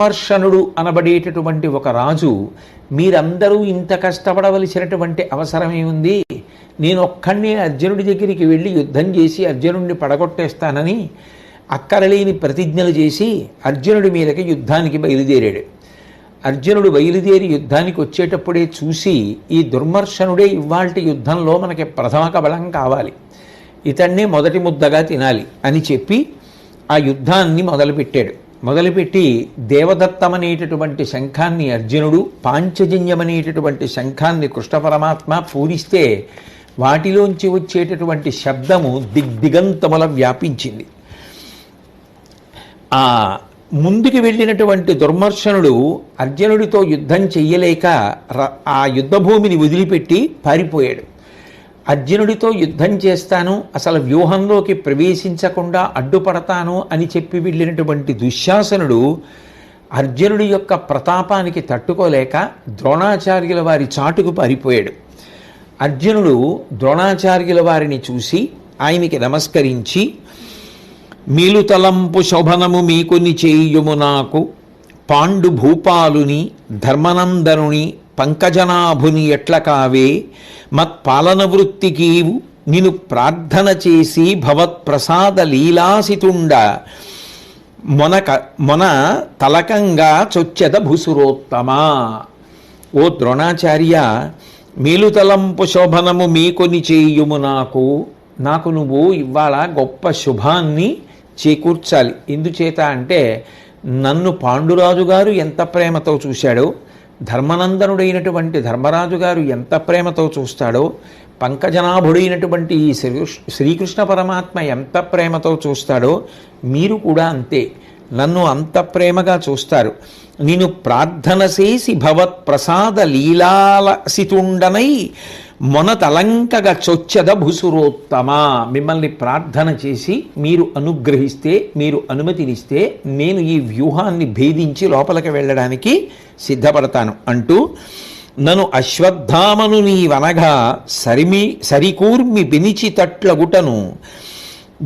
దుర్మర్షనుడు అనబడేటటువంటి ఒక రాజు, మీరందరూ ఇంత కష్టపడవలసినటువంటి అవసరమేముంది, నేను ఒక్కడినే అర్జునుడి దగ్గరికి వెళ్ళి యుద్ధం చేసి అర్జునుడిని పడగొట్టేస్తానని అక్కరలేని ప్రతిజ్ఞలు చేసి అర్జునుడి మీదకి యుద్ధానికి బయలుదేరాడు. అర్జునుడు బయలుదేరి యుద్ధానికి వచ్చేటప్పుడే చూసి, ఈ దుర్మర్షనుడే ఇవాల్టి యుద్ధంలో మనకి ప్రథమ కబలం కావాలి, ఇతన్నే మొదటి ముద్దగా తినాలి అని చెప్పి ఆ యుద్ధాన్ని మొదలుపెట్టాడు. మొదలుపెట్టి దేవదత్తమనేటటువంటి శంఖాన్ని అర్జునుడు, పాంచజన్యమనేటటువంటి శంఖాన్ని కృష్ణ పరమాత్మ పూరిస్తే వాటిలోంచి వచ్చేటటువంటి శబ్దము దిగ్దిగంతముల వ్యాపించింది. ఆ ముందుకు వెళ్ళినటువంటి దుర్మర్షనుడు అర్జునుడితో యుద్ధం చెయ్యలేక ఆ యుద్ధభూమిని వదిలిపెట్టి పారిపోయాడు. అర్జునుడితో యుద్ధం చేస్తాను, అసలు వ్యూహంలోకి ప్రవేశించకుండా అడ్డుపడతాను అని చెప్పి వెళ్ళినటువంటి దుశ్శాసనుడు అర్జునుడి యొక్క ప్రతాపానికి తట్టుకోలేక ద్రోణాచార్యుల వారి చాటుకు పారిపోయాడు. అర్జునుడు ద్రోణాచార్యుల వారిని చూసి ఆయనకి నమస్కరించి, మీలుతలంపు శోభనము మీకుని చేయుము నాకు, పాండు భూపాలుని ధర్మనందనుని పంకజనాభుని ఎట్ల కావే, మత్పాలన వృత్తికీవు నిను ప్రార్థన చేసి భవత్ప్రసాద లీలాసితుండ మొన తలకంగా చొచ్చెద భుసురోత్తమా. ఓ ద్రోణాచార్య, మేలుతలంపు శోభనము మీకొని చేయుము నాకు, నాకు నువ్వు ఇవాళ గొప్ప శుభాన్ని చేకూర్చాలి. ఎందుచేత అంటే నన్ను పాండురాజు గారు ఎంత ప్రేమతో చూశాడో, ధర్మనందనుడైనటువంటి ధర్మరాజు గారు ఎంత ప్రేమతో చూస్తాడో, పంకజనాభుడైనటువంటి ఈ శ్రీకృష్ణ పరమాత్మ ఎంత ప్రేమతో చూస్తాడో, మీరు కూడా అంతే నన్ను అంత ప్రేమగా చూస్తారు. నేను ప్రార్థన చేసి భవత్ ప్రసాద లీలాలసితుండనై మొనతలంకగా చొచ్చద భుసురోత్తమా. మిమ్మల్ని ప్రార్థన చేసి మీరు అనుగ్రహిస్తే, మీరు అనుమతినిస్తే నేను ఈ వ్యూహాన్ని భేదించి లోపలికి వెళ్ళడానికి సిద్ధపడతాను అంటూ, నన్ను అశ్వత్థామను నీవనగా సరికూర్మి బెనిచి తట్లగుటను,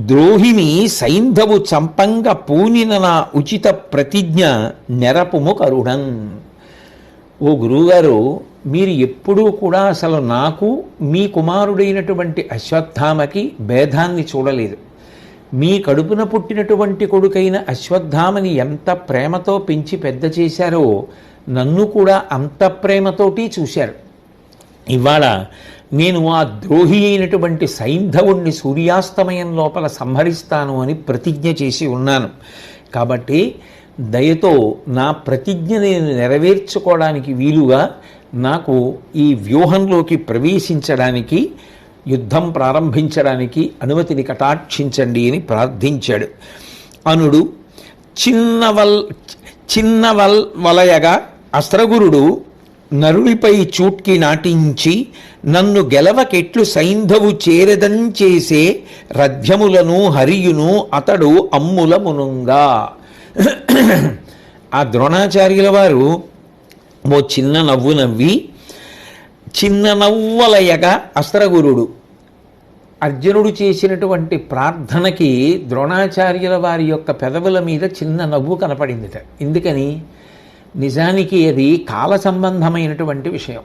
ద్రోహిని సైంధవు చంపంగ పూనిన నా ఉచిత ప్రతిజ్ఞ నెరపుము కరుణన్. ఓ గురువుగారు, మీరు ఎప్పుడూ కూడా అసలు నాకు మీ కుమారుడైనటువంటి అశ్వత్థామకి భేదాన్ని చూడలేదు. మీ కడుపున పుట్టినటువంటి కొడుకైన అశ్వత్థామని ఎంత ప్రేమతో పెంచి పెద్ద చేశారో నన్ను కూడా అంత ప్రేమతోటి చూశారు. ఇవాళ నేను ఆ ద్రోహి అయినటువంటి సైంధవుణ్ణి సూర్యాస్తమయం లోపల సంహరిస్తాను అని ప్రతిజ్ఞ చేసి ఉన్నాను. కాబట్టి దయతో నా ప్రతిజ్ఞ నేను నెరవేర్చుకోవడానికి వీలుగా నాకు ఈ వ్యూహంలోకి ప్రవేశించడానికి, యుద్ధం ప్రారంభించడానికి అనుమతిని కటాక్షించండి అని ప్రార్థించాడు. అనుడు వలయగా అస్త్రగురుడు నరునిపై చూట్కి నాటించి, నన్ను గెలవకెట్లు సైంధవు చేరదంచేసే రథ్యములను హరియును అతడు అమ్ముల మునుంగా. ఆ ద్రోణాచార్యుల వారు ఓ చిన్న నవ్వు నవ్వి, చిన్న నవ్వలయగా అస్త్రగురుడు అర్జునుడు చేసినటువంటి ప్రార్థనకి ద్రోణాచార్యుల వారి యొక్క పెదవుల మీద చిన్న నవ్వు కనపడిందిట. ఎందుకని? నిజానికి అది కాల సంబంధమైనటువంటి విషయం.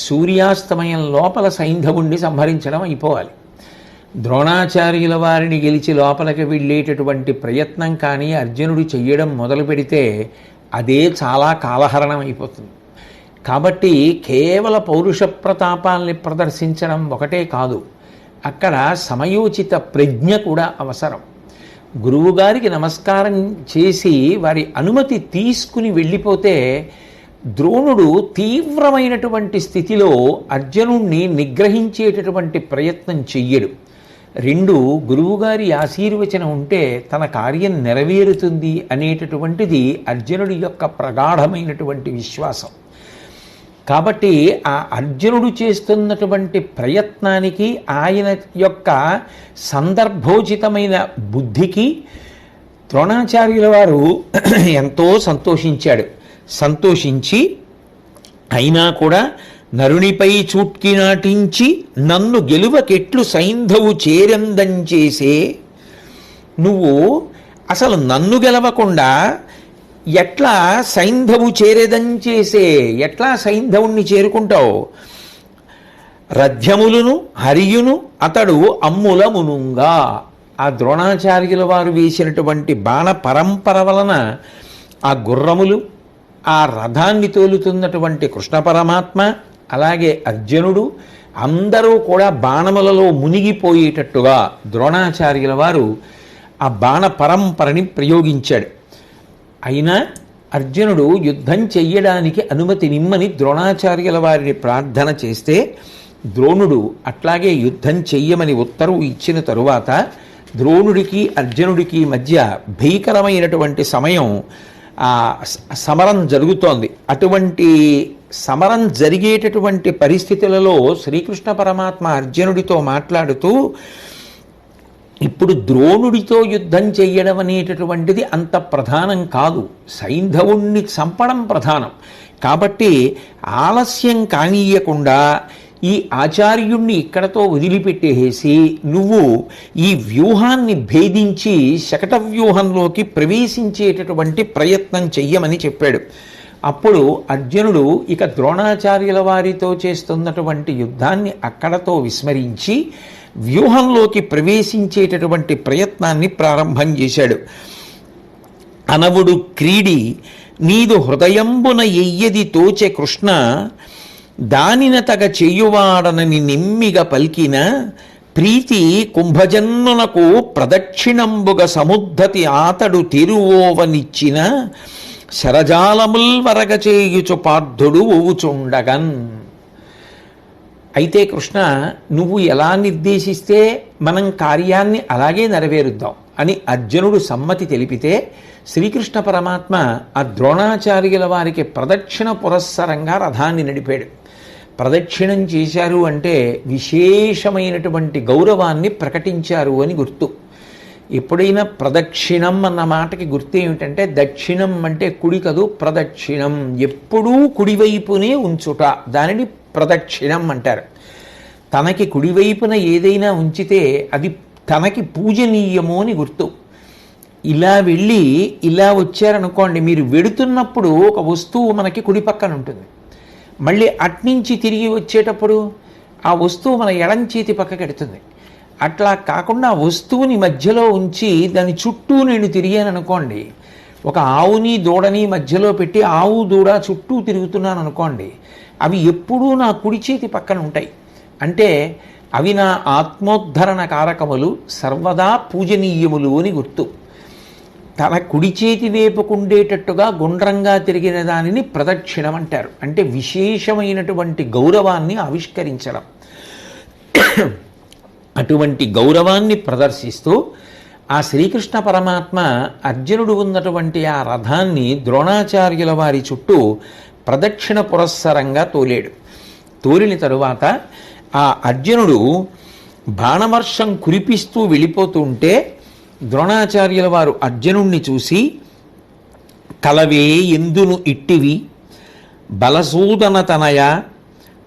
సూర్యాస్తమయం లోపల సైంధవుణ్ణి సంహరించడం అయిపోవాలి. ద్రోణాచార్యుల వారిని గెలిచి లోపలికి వెళ్ళేటటువంటి ప్రయత్నం కానీ అర్జునుడు చెయ్యడం మొదలు పెడితే అదే చాలా కాలహరణం అయిపోతుంది. కాబట్టి కేవల పౌరుష ప్రతాపాల్ని ప్రదర్శించడం ఒకటే కాదు, అక్కడ సమయోచిత ప్రజ్ఞ కూడా అవసరం. గురువుగారికి నమస్కారం చేసి వారి అనుమతి తీసుకుని వెళ్ళిపోతే ద్రోణుడు తీవ్రమైనటువంటి స్థితిలో అర్జునుణ్ణి నిగ్రహించేటటువంటి ప్రయత్నం చెయ్యడు. రెండు, గురువుగారి ఆశీర్వచనం ఉంటే తన కార్యం నెరవేరుతుంది అనేటటువంటిది అర్జునుడి యొక్క ప్రగాఢమైనటువంటి విశ్వాసం. కాబట్టి ఆ అర్జునుడు చేస్తున్నటువంటి ప్రయత్నానికి, ఆయన యొక్క సందర్భోచితమైన బుద్ధికి ద్రోణాచార్యుల వారు ఎంతో సంతోషించాడు. సంతోషించి అయినా కూడా నరునిపై చూట్కి నాటించి నన్ను గెలువకెట్లు సైంధవు చేరందంచేసే, నువ్వు అసలు నన్ను గెలవకుండా ఎట్లా సైంధవు చేరేదంచేసే, ఎట్లా సైంధవుణ్ణి చేరుకుంటావు? రథ్యములను హరియును అతడు అమ్ముల మునుంగా. ఆ ద్రోణాచార్యుల వారు వేసినటువంటి బాణ పరంపర వలన ఆ గుర్రములు, ఆ రథాన్ని తోలుతున్నటువంటి కృష్ణ పరమాత్మ, అలాగే అర్జునుడు అందరూ కూడా బాణములలో మునిగిపోయేటట్టుగా ద్రోణాచార్యుల వారు ఆ బాణ పరంపరని ప్రయోగించాడు. అయినా అర్జునుడు యుద్ధం చెయ్యడానికి అనుమతినిమ్మని ద్రోణాచార్యుల వారిని ప్రార్థన చేస్తే ద్రోణుడు అట్లాగే యుద్ధం చెయ్యమని ఉత్తర్వు ఇచ్చిన తరువాత ద్రోణుడికి అర్జునుడికి మధ్య భీకరమైనటువంటి సమయం సమరం జరుగుతోంది. అటువంటి సమరం జరిగేటటువంటి పరిస్థితులలో శ్రీకృష్ణ పరమాత్మ అర్జునుడితో మాట్లాడుతూ, ఇప్పుడు ద్రోణుడితో యుద్ధం చెయ్యడం అనేటటువంటిది అంత ప్రధానం కాదు, సైంధవుణ్ణి చంపడం ప్రధానం. కాబట్టి ఆలస్యం కానీయకుండా ఈ ఆచార్యుణ్ణి ఇక్కడతో వదిలిపెట్టేసి నువ్వు ఈ వ్యూహాన్ని భేదించి శకట వ్యూహంలోకి ప్రవేశించేటటువంటి ప్రయత్నం చెయ్యమని చెప్పాడు. అప్పుడు అర్జునుడు ఇక ద్రోణాచార్యుల వారితో చేస్తున్నటువంటి యుద్ధాన్ని అక్కడతో విస్మరించి వ్యూహంలోకి ప్రవేశించేటటువంటి ప్రయత్నాన్ని ప్రారంభం చేశాడు. అనవుడు క్రీడి నీదు హృదయంబున ఎయ్యది తోచె కృష్ణ, దానిన తగ చెయ్యువాడనని నిమ్మిగ పల్కిన, ప్రీతి కుంభజన్నునకు ప్రదక్షిణంబుగ సముద్ధతి ఆతడు తిరువోవనిచ్చిన, శరజాలముల్ వరగ చేయుచు పార్థుడు ఊచుండగన్. అయితే కృష్ణ, నువ్వు ఎలా నిర్దేశిస్తే మనం కార్యాన్ని అలాగే నెరవేరుద్దాం అని అర్జునుడు సమ్మతి తెలిపితే శ్రీకృష్ణ పరమాత్మ ఆ ద్రోణాచార్యుల వారికి ప్రదక్షిణ పురస్సరంగా రథాన్ని నడిపాడు. ప్రదక్షిణం చేశారు అంటే విశేషమైనటువంటి గౌరవాన్ని ప్రకటించారు అని గుర్తు. ఎప్పుడైనా ప్రదక్షిణం అన్న మాటకి గుర్తు ఏమిటంటే, దక్షిణం అంటే కుడి కదు, ప్రదక్షిణం ఎప్పుడూ కుడివైపునే ఉంచుట, దానిని ప్రదక్షిణం అంటారు. తనకి కుడివైపున ఏదైనా ఉంచితే అది తనకి పూజనీయము అని గుర్తు. ఇలా వెళ్ళి ఇలా వచ్చారనుకోండి, మీరు వెడుతున్నప్పుడు ఒక వస్తువు మనకి కుడి పక్కన ఉంటుంది, మళ్ళీ అట్నుంచి తిరిగి వచ్చేటప్పుడు ఆ వస్తువు మన ఎడం చేతి పక్కకి ఎడుతుంది. అట్లా కాకుండా వస్తువుని మధ్యలో ఉంచి దాని చుట్టూ నేను తిరిగాను అనుకోండి, ఒక ఆవుని దూడని మధ్యలో పెట్టి ఆవు దూడ చుట్టూ తిరుగుతున్నాను అనుకోండి, అవి ఎప్పుడూ నా కుడి చేతి పక్కన ఉంటాయి. అంటే అవి నా ఆత్మోద్ధరణ కారకములు, సర్వదా పూజనీయములు అని గుర్తు. తన కుడి చేతి వేపుకుండేటట్టుగా గుండ్రంగా తిరిగిన దానిని ప్రదక్షిణం అంటారు. అంటే విశేషమైనటువంటి గౌరవాన్ని ఆవిష్కరించడం. అటువంటి గౌరవాన్ని ప్రదర్శిస్తూ ఆ శ్రీకృష్ణ పరమాత్మ అర్జునుడు ఉన్నటువంటి ఆ రథాన్ని ద్రోణాచార్యుల వారి చుట్టూ ప్రదక్షిణ పురస్సరంగా తోలేడు. తోలిన తరువాత ఆ అర్జునుడు బాణవర్షం కురిపిస్తూ వెళ్ళిపోతుంటే ద్రోణాచార్యుల వారు అర్జునుణ్ణి చూసి, కలవే ఎందును ఇట్టివి బలసూదన తనయ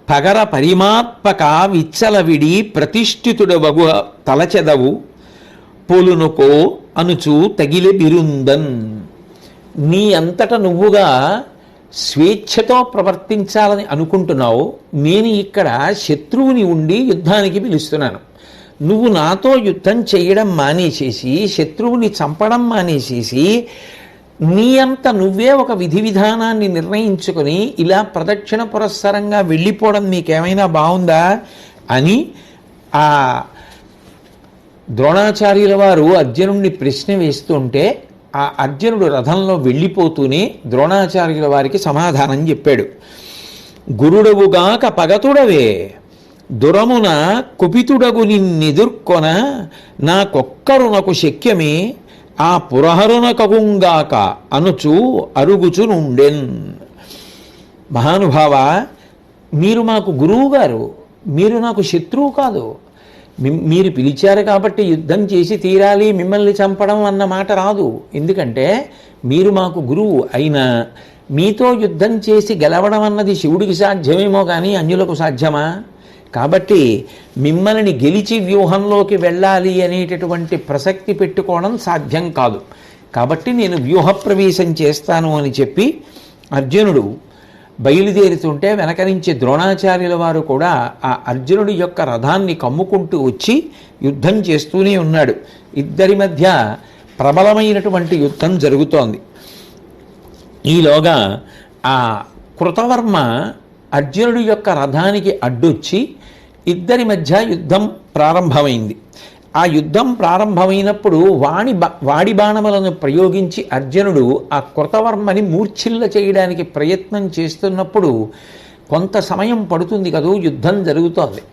పగర పరిమాత్మక విచ్చలవిడి ప్రతిష్ఠితుడవగు తలచెదవు పొలునుకో అనుచు తగిలె బిరుందన్. నీ అంతట నువ్వుగా స్వేచ్ఛతో ప్రవర్తించాలని అనుకుంటున్నావు, నేను ఇక్కడ శత్రువుని ఉండి యుద్ధానికి పిలుస్తున్నాను. నువ్వు నాతో యుద్ధం చేయడం మానేసేసి శత్రువుని చంపడం మానేసేసి నీ అంత నువ్వే ఒక విధి విధానాన్ని నిర్ణయించుకొని ఇలా ప్రదక్షిణ పురస్సరంగా వెళ్ళిపోవడం నీకేమైనా బాగుందా అని ఆ ద్రోణాచార్యుల వారు అర్జునుడిని ప్రశ్న వేస్తుంటే ఆ అర్జునుడు రథంలో వెళ్ళిపోతూనే ద్రోణాచార్యుల వారికి సమాధానం చెప్పాడు. గురుడవుగాక పగతుడవే దురమున కుపితుడగు నిన్నెదుర్కొన నాకొక్కరునకు శక్యమే ఆ పురహరునకగుంగాక అనుచు అరుగుచు నుండెన్. మహానుభావ, మీరు మాకు గురువు గారు, మీరు నాకు శత్రువు కాదు. మీరు పిలిచారు కాబట్టి యుద్ధం చేసి తీరాలి, మిమ్మల్ని చంపడం అన్న మాట రాదు. ఎందుకంటే మీరు మాకు గురువు అయినా మీతో యుద్ధం చేసి గెలవడం అన్నది శివుడికి సాధ్యమేమో కానీ అన్యులకు సాధ్యమా? కాబట్టి మిమ్మల్ని గెలిచి వ్యూహంలోకి వెళ్ళాలి అనేటటువంటి ప్రసక్తి పెట్టుకోవడం సాధ్యం కాదు. కాబట్టి నేను వ్యూహప్రవేశం చేస్తాను అని చెప్పి అర్జునుడు బయలుదేరుతుంటే వెనక నుంచి ద్రోణాచార్యుల వారు కూడా ఆ అర్జునుడి యొక్క రథాన్ని కమ్ముకుంటూ వచ్చి యుద్ధం చేస్తూనే ఉన్నాడు. ఇద్దరి మధ్య ప్రబలమైనటువంటి యుద్ధం జరుగుతోంది. ఈలోగా ఆ కృతవర్మ అర్జునుడి యొక్క రథానికి అడ్డొచ్చి ఇద్దరి మధ్య యుద్ధం ప్రారంభమైంది. ఆ యుద్ధం ప్రారంభమైనప్పుడు వాడి బాణములను ప్రయోగించి అర్జునుడు ఆ కృతవర్మని మూర్ఛిల్ల చేయడానికి ప్రయత్నం చేస్తున్నప్పుడు కొంత సమయం పడుతుంది కదూ, యుద్ధం జరుగుతోంది.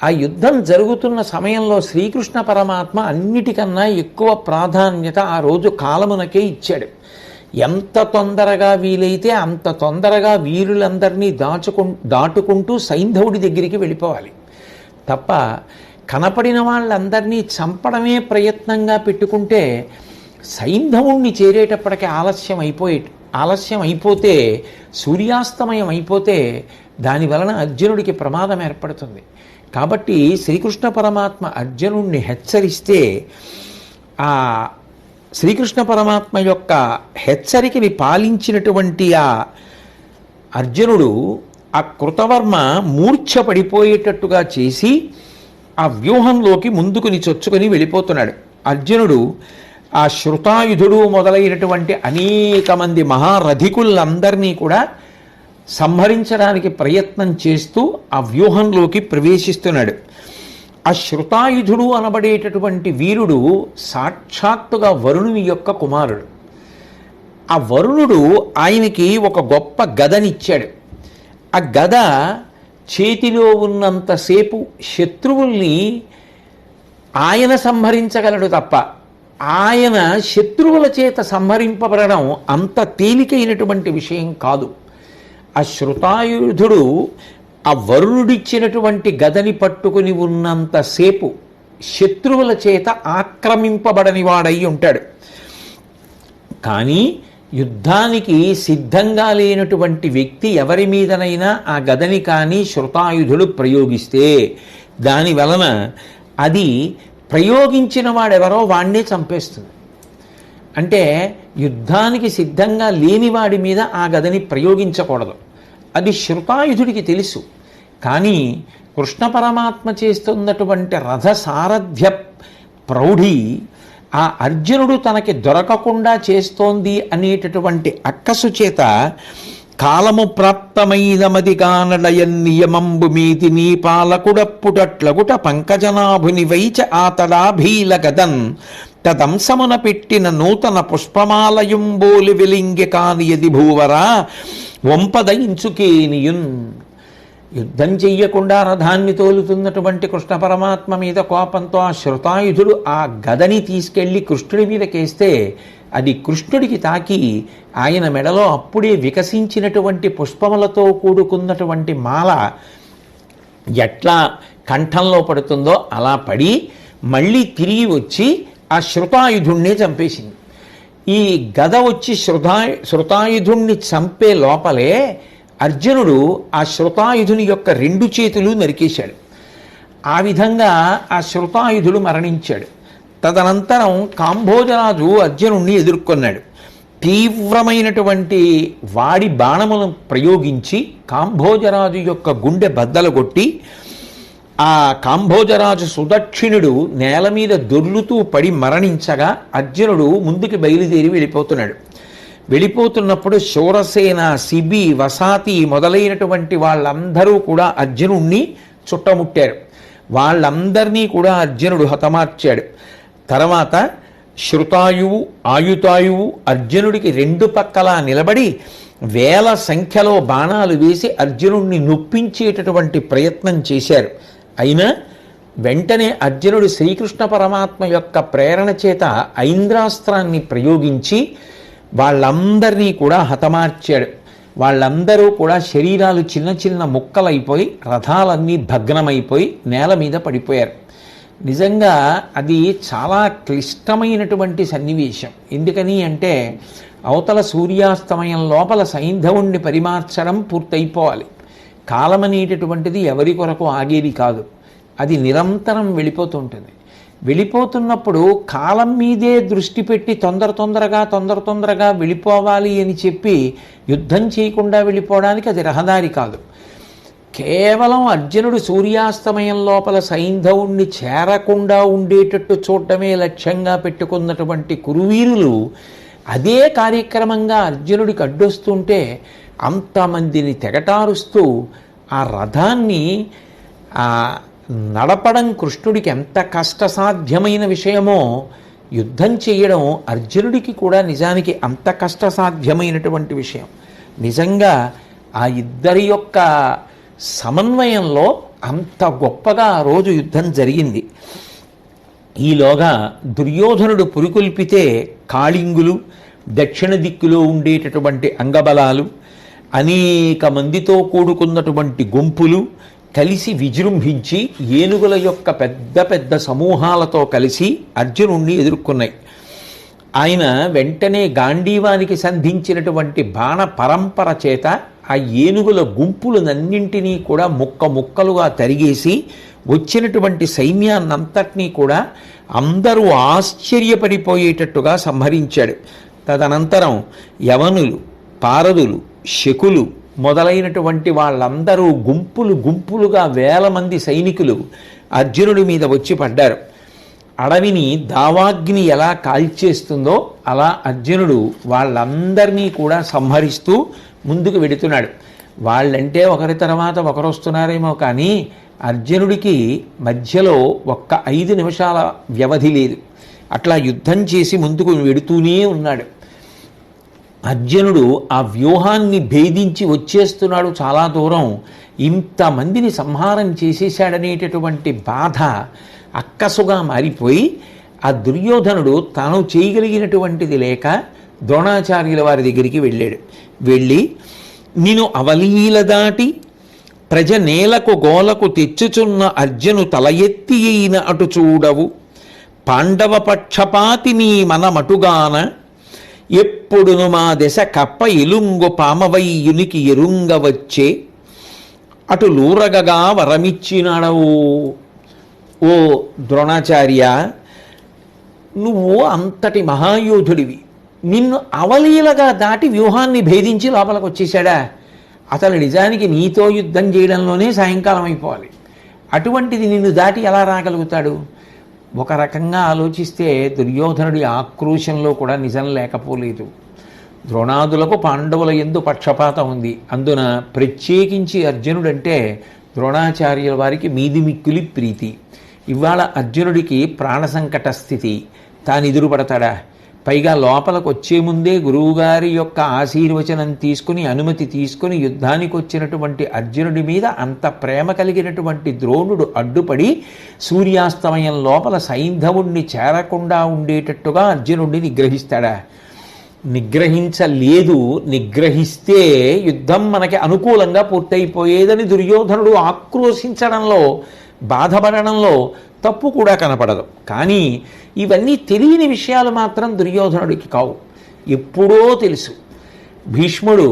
ఆ యుద్ధం జరుగుతున్న సమయంలో శ్రీకృష్ణ పరమాత్మ అన్నిటికన్నా ఎక్కువ ప్రాధాన్యత ఆ రోజు కాలమునకే ఇచ్చాడు. ఎంత తొందరగా వీలైతే అంత తొందరగా వీరులందరినీ దాటుకుంటూ సైంధవుడి దగ్గరికి వెళ్ళిపోవాలి తప్ప కనపడిన వాళ్ళందరినీ చంపడమే ప్రయత్నంగా పెట్టుకుంటే సైంధవుణ్ణి చేరేటప్పటికీ ఆలస్యం అయిపోతే సూర్యాస్తమయం అయిపోతే దానివలన అర్జునుడికి ప్రమాదం ఏర్పడుతుంది. కాబట్టి శ్రీకృష్ణ పరమాత్మ అర్జునుడిని హెచ్చరిస్తే ఆ శ్రీకృష్ణ పరమాత్మ యొక్క హెచ్చరికని పాలించినటువంటి ఆ అర్జునుడు ఆ కృతవర్మ మూర్ఛ పడిపోయేటట్టుగా చేసి ఆ వ్యూహంలోకి ముందుకుని చొచ్చుకొని వెళ్ళిపోతున్నాడు. అర్జునుడు ఆ శృతాయుధుడు మొదలైనటువంటి అనేక మంది మహారథికులందరినీ కూడా సంహరించడానికి ప్రయత్నం చేస్తూ ఆ వ్యూహంలోకి ప్రవేశిస్తున్నాడు. ఆ శృతాయుధుడు అనబడేటటువంటి వీరుడు సాక్షాత్తుగా వరుణుని యొక్క కుమారుడు. ఆ వరుణుడు ఆయనకి ఒక గొప్ప గదనిచ్చాడు. ఆ గద చేతిలో ఉన్నంతసేపు శత్రువుల్ని ఆయన సంహరించగలడు తప్ప ఆయన శత్రువుల చేత సంహరింపబడడం అంత తేలికైనటువంటి విషయం కాదు. ఆ శృతాయుధుడు ఆ వరుణుడిచ్చినటువంటి గదని పట్టుకుని ఉన్నంతసేపు శత్రువుల చేత ఆక్రమింపబడని వాడై ఉంటాడు. కానీ యుద్ధానికి సిద్ధంగా లేనటువంటి వ్యక్తి ఎవరి మీదనైనా ఆ గదని కానీ శృతాయుధుడు ప్రయోగిస్తే దాని వలన అది ప్రయోగించిన వాడెవరో వాణ్ణే చంపేస్తుంది. అంటే యుద్ధానికి సిద్ధంగా లేని వాడి మీద ఆ గదని ప్రయోగించకూడదు. అది శృతాయుధుడికి తెలుసు. కానీ కృష్ణ పరమాత్మ చేస్తున్నటువంటి రథసారథ్య ప్రౌఢి ఆ అర్జునుడు తనకి దొరకకుండా చేస్తోంది అనేటటువంటి అక్కసు చేత కాలము ప్రాప్తమైనమది కానడయన్నియమంబు మీది నీ పాలకుడప్పుటట్లగుట పంకజనాభుని వైచ ఆతడాభీల గదన్ తదంశమున పెట్టిన నూతన పుష్పమాలయుంబోలి వెలింగె కానియది భూవరా వంపదయించుకేనియున్. యుద్ధం చెయ్యకుండా రథాన్ని తోలుతున్నటువంటి కృష్ణ పరమాత్మ మీద కోపంతో ఆ శృతాయుధుడు ఆ గదని తీసుకెళ్ళి కృష్ణుడి మీదకేస్తే అది కృష్ణుడికి తాకి ఆయన మెడలో అప్పుడే వికసించినటువంటి పుష్పములతో కూడుకున్నటువంటి మాల ఎట్లా కంఠంలో పడుతుందో అలా పడి మళ్ళీ తిరిగి వచ్చి ఆ శృతాయుధుణ్ణే చంపేసింది. ఈ గద వచ్చి శృతాయుధుణ్ణి చంపే లోపలే అర్జునుడు ఆ శృతాయుధుని యొక్క 2 చేతులు నరికేశాడు. ఆ విధంగా ఆ శృతాయుధుడు మరణించాడు. తదనంతరం కాంభోజరాజు అర్జునుణ్ణి ఎదుర్కొన్నాడు. తీవ్రమైనటువంటి వాడి బాణములను ప్రయోగించి కాంభోజరాజు యొక్క గుండె బద్దలు కొట్టి ఆ కాంభోజరాజు సుదక్షిణుడు నేల మీద దొర్లుతూ పడి మరణించగా అర్జునుడు ముందుకు బయలుదేరి వెళ్ళిపోతున్నప్పుడు శూరసేన, శిబి, వసాతి మొదలైనటువంటి వాళ్ళందరూ కూడా అర్జునుణ్ణి చుట్టముట్టారు. వాళ్ళందరినీ కూడా అర్జునుడు హతమార్చాడు. తర్వాత శృతాయువు, ఆయుతాయువు అర్జునుడికి 2 పక్కలా నిలబడి వేల సంఖ్యలో బాణాలు వేసి అర్జునుడిని నొప్పించేటటువంటి ప్రయత్నం చేశారు. అయినా వెంటనే అర్జునుడు శ్రీకృష్ణ పరమాత్మ యొక్క ప్రేరణ చేత ఐంద్రాస్త్రాన్ని ప్రయోగించి వాళ్ళందరినీ కూడా హతమార్చాడు. వాళ్ళందరూ కూడా శరీరాలు చిన్న చిన్న ముక్కలైపోయి రథాలన్నీ భగ్నమైపోయి నేల మీద పడిపోయారు. నిజంగా అది చాలా క్లిష్టమైనటువంటి సన్నివేశం. ఎందుకని అంటే అవతల సూర్యాస్తమయం లోపల సైంధవుణ్ణి పరిమార్చడం పూర్తయిపోవాలి. కాలం అనేటటువంటిది ఎవరి కొరకు ఆగేది కాదు, అది నిరంతరం వెళ్ళిపోతూ ఉంటుంది. వెళ్ళిపోతున్నప్పుడు కాలం మీదే దృష్టి పెట్టి తొందరగా వెళ్ళిపోవాలి అని చెప్పి యుద్ధం చేయకుండా వెళ్ళిపోవడానికి అది రహదారి కాదు. కేవలం అర్జునుడు సూర్యాస్తమయం లోపల సైంధవుణ్ణి చేరకుండా ఉండేటట్టు చూడటమే లక్ష్యంగా పెట్టుకున్నటువంటి కురువీరులు అదే కార్యక్రమంగా అర్జునుడికి అడ్డొస్తుంటే అంతమందిని తెగటారుస్తూ ఆ రథాన్ని నడపడం కృష్ణుడికి ఎంత కష్టసాధ్యమైన విషయమో యుద్ధం చేయడం అర్జునుడికి కూడా నిజానికి అంత కష్టసాధ్యమైనటువంటి విషయం. నిజంగా ఆ ఇద్దరి యొక్క సమన్వయంలో అంత గొప్పగా ఆ రోజు యుద్ధం జరిగింది. ఈలోగా దుర్యోధనుడు పురికొల్పితే కాళింగులు, దక్షిణ దిక్కులో ఉండేటటువంటి అంగబలాలు, అనేక మందితో కూడుకున్నటువంటి గుంపులు కలిసి విజృంభించి ఏనుగుల యొక్క పెద్ద పెద్ద సమూహాలతో కలిసి అర్జునుణ్ణి ఎదుర్కొన్నాయి. ఆయన వెంటనే గాంధీవానికి సంధించినటువంటి బాణ పరంపర చేత ఆ ఏనుగుల గుంపులనన్నింటినీ కూడా ముక్కలుగా తరిగేసి వచ్చినటువంటి సైన్యాన్నంతటినీ కూడా అందరూ ఆశ్చర్యపడిపోయేటట్టుగా సంహరించాడు. తదనంతరం యవనులు, పారదులు, శకులు మొదలైనటువంటి వాళ్ళందరూ గుంపులుగా వేల మంది సైనికులు అర్జునుడి మీద వచ్చి పడ్డారు. అడవిని దావాగ్ని ఎలా కాల్చేస్తుందో అలా అర్జునుడు వాళ్ళందరినీ కూడా సంహరిస్తూ ముందుకు వెడుతున్నాడు. వాళ్ళంటే ఒకరి తర్వాత ఒకరు వస్తున్నారేమో కానీ అర్జునుడికి మధ్యలో ఒక్క 5 నిమిషాల వ్యవధి లేదు. అట్లా యుద్ధం చేసి ముందుకు వెడుతూనే ఉన్నాడు. అర్జునుడు ఆ వ్యూహాన్ని భేదించి వచ్చేస్తున్నాడు చాలా దూరం. ఇంతమందిని సంహారం చేసేశాడనేటటువంటి బాధ అక్కసుగా మారిపోయి ఆ దుర్యోధనుడు తాను చేయగలిగినటువంటిది లేక ద్రోణాచార్యుల వారి దగ్గరికి వెళ్ళి నేను అవలీల దాటి ప్రజ నేలకు గోలకు తెచ్చుచున్న అర్జును తల ఎత్తి అయిన అటు చూడవు, పాండవ పక్షపాతి నీ మనమటుగాన ఎప్పుడును మా దశ కప్ప ఇలుంగు పామవయ్యునికి ఎరుంగ వచ్చే అటు లూరగగా వరమిచ్చినాడవు. ఓ ద్రోణాచార్య, నువ్వు అంతటి మహాయోధుడివి, నిన్ను అవలీలగా దాటి వ్యూహాన్ని భేదించి లోపలికి వచ్చేసాడా? అతను నిజానికి నీతో యుద్ధం చేయడంలోనే సాయంకాలం అయిపోవాలి. అటువంటిది నిన్ను దాటి ఎలా రాగలుగుతాడు? ఒక రకంగా ఆలోచిస్తే దుర్యోధనుడి ఆక్రోశంలో కూడా నిజం లేకపోలేదు. ద్రోణాదులకు పాండవుల యందు పక్షపాతం ఉంది. అందున ప్రత్యేకించి అర్జునుడంటే ద్రోణాచార్యుల వారికి మీది మిక్కిలి ప్రీతి. ఇవాళ అర్జునుడికి ప్రాణ సంకట స్థితి, తాను ఎదురుపడతాడా? పైగా లోపలకు వచ్చే ముందే గురువుగారి యొక్క ఆశీర్వచనం తీసుకుని అనుమతి తీసుకుని యుద్ధానికి వచ్చినటువంటి అర్జునుడి మీద అంత ప్రేమ కలిగినటువంటి ద్రోణుడు అడ్డుపడి సూర్యాస్తమయం లోపల సైంధవుణ్ణి చేరకుండా ఉండేటట్టుగా అర్జునుడిని నిగ్రహిస్తాడా? నిగ్రహించలేదు. నిగ్రహిస్తే యుద్ధం మనకి అనుకూలంగా పూర్తయిపోయేదని దుర్యోధనుడు ఆక్రోశించడంలో, బాధపడడంలో తప్పు కూడా కనపడదు. కానీ ఇవన్నీ తెలియని విషయాలు మాత్రం దుర్యోధనుడికి కావు, ఎప్పుడో తెలుసు. భీష్ముడు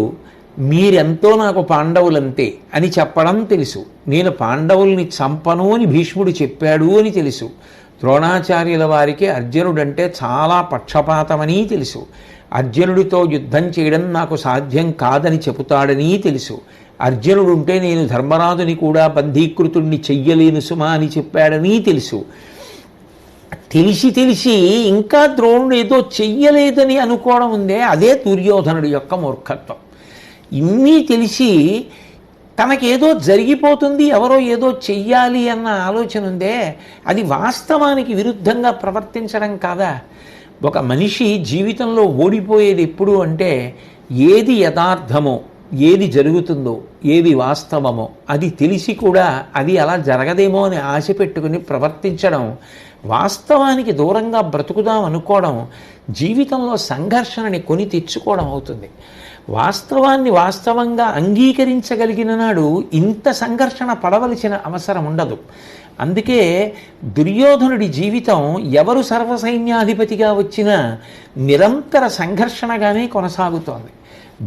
మీరెంతో నాకు పాండవులంతే అని చెప్పడం తెలుసు. నేను పాండవుల్ని చంపను అని భీష్ముడు చెప్పాడు అని తెలుసు. ద్రోణాచార్యుల వారికి అర్జునుడంటే చాలా పక్షపాతమని తెలుసు. అర్జునుడితో యుద్ధం చేయడం నాకు సాధ్యం కాదని చెబుతాడని తెలుసు. అర్జునుడుంటే నేను ధర్మరాజుని కూడా బంధీకృతుణ్ణి చెయ్యలేను సుమా అని చెప్పాడని తెలుసు. తెలిసి ఇంకా ద్రోణుడు ఏదో చెయ్యలేదని అనుకోవడం ఉందే, అదే దుర్యోధనుడి యొక్క మూర్ఖత్వం. ఇన్ని తెలిసి తనకేదో జరిగిపోతుంది, ఎవరో ఏదో చెయ్యాలి అన్న ఆలోచన ఉందే, అది వాస్తవానికి విరుద్ధంగా ప్రవర్తించడం కాదా? ఒక మనిషి జీవితంలో ఓడిపోయేది ఎప్పుడు అంటే ఏది యథార్థమో, ఏది జరుగుతుందో, ఏది వాస్తవమో అది తెలిసి కూడా అది అలా జరగదేమో అని ఆశ పెట్టుకుని ప్రవర్తించడం, వాస్తవానికి దూరంగా బ్రతుకుదాం అనుకోవడం జీవితంలో సంఘర్షణని కొని తెచ్చుకోవడం అవుతుంది. వాస్తవాన్ని వాస్తవంగా అంగీకరించగలిగిన నాడు ఇంత సంఘర్షణ పడవలసిన అవసరం ఉండదు. అందుకే దుర్యోధనుడి జీవితం ఎవరు సర్వసైన్యాధిపతిగా వచ్చినా నిరంతర సంఘర్షణగానే కొనసాగుతోంది.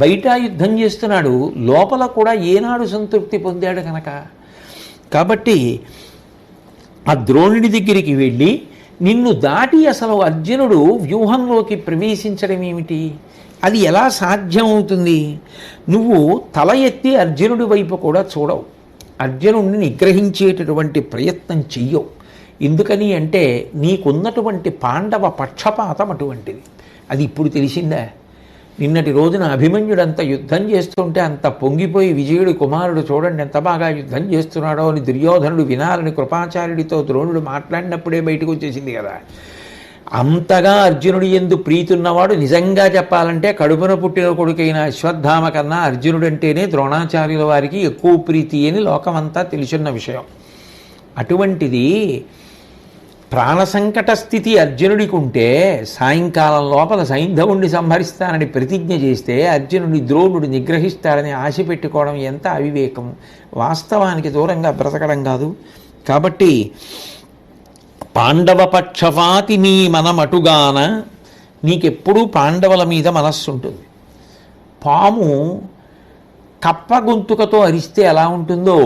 బయట యుద్ధం చేస్తున్నాడు, లోపల కూడా ఏనాడు సంతృప్తి పొందాడు కనుక. కాబట్టి ఆ ద్రోణుడి దగ్గరికి వెళ్ళి నిన్ను దాటి అసలు అర్జునుడు వ్యూహంలోకి ప్రవేశించడం ఏమిటి? అది ఎలా సాధ్యం అవుతుంది? నువ్వు తల ఎత్తి అర్జునుడి వైపు కూడా చూడవు, అర్జునుడిని నిగ్రహించేటటువంటి ప్రయత్నం చెయ్యవు. ఎందుకని అంటే నీకున్నటువంటి పాండవ పక్షపాతం అటువంటిది. అది ఇప్పుడు తెలిసిందా? నిన్నటి రోజున అభిమన్యుడంత యుద్ధం చేస్తుంటే అంత పొంగిపోయి విజయుడి కుమారుడు చూడండి ఎంత బాగా యుద్ధం చేస్తున్నాడో అని దుర్యోధనుడు వినాలని కృపాచార్యుడితో ద్రోణుడు మాట్లాడినప్పుడే బయటకు వచ్చేసింది కదా. అంతగా అర్జునుడి యందు ప్రీతి ఉన్నవాడు నిజంగా చెప్పాలంటే కడుపున పుట్టిన కొడుకైన అశ్వత్థామ కన్నా అర్జునుడంటేనే ద్రోణాచార్యుల వారికి ఎక్కువ ప్రీతి అని లోకమంతా తెలిసిన విషయం. అటువంటిది ప్రాణ సంకట స్థితి అర్జునుడికి ఉంటే సాయంకాలం లోపల సైంధవుణ్ణి సంహరిస్తానని ప్రతిజ్ఞ చేస్తే అర్జునుడి ద్రోణుడు నిగ్రహిస్తాడని ఆశ పెట్టుకోవడం ఎంత అవివేకం, వాస్తవానికి దూరంగా బ్రతకడం కాదు. కాబట్టి పాండవ పక్షపాతి నీ మనమటుగాన, నీకెప్పుడూ పాండవుల మీద మనస్సు ఉంటుంది. పాము కప్ప గొంతుకతో అరిస్తే ఎలా ఉంటుందో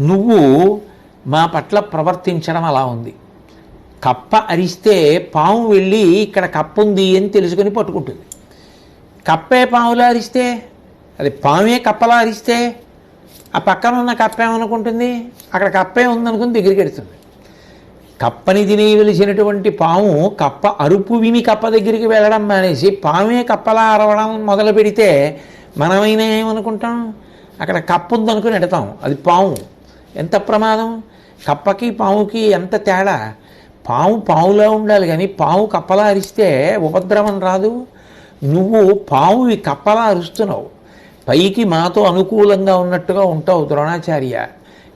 నువ్వు మా పట్ల ప్రవర్తించడం అలా ఉంది. కప్ప అరిస్తే పాము వెళ్ళి ఇక్కడ కప్ప ఉంది అని తెలుసుకొని పట్టుకుంటుంది. కప్పే పాములా అరిస్తే, అది పామే కప్పలా అరిస్తే ఆ పక్కన ఉన్న కప్ప ఏమనుకుంటుంది? అక్కడ కప్పే ఉందనుకుని దగ్గరికి ఎడుతుంది. కప్పని తినేయవలసినటువంటి పాము కప్ప అరుపు విని కప్ప దగ్గరికి వెళ్ళడం మానేసి పామే కప్పలా అరవడం మొదలు పెడితే మనమైనా ఏమనుకుంటాం? అక్కడ కప్ప ఉందనుకుని ఎడతాం, అది పాము. ఎంత ప్రమాదం! కప్పకి పాముకి ఎంత తేడా! పాము పావులా ఉండాలి కానీ పాము కప్పలా అరిస్తే ఉపద్రవం రాదు. నువ్వు పామువి కప్పలా అరుస్తున్నావు, పైకి మాతో అనుకూలంగా ఉన్నట్టుగా ఉంటావు ద్రోణాచార్య,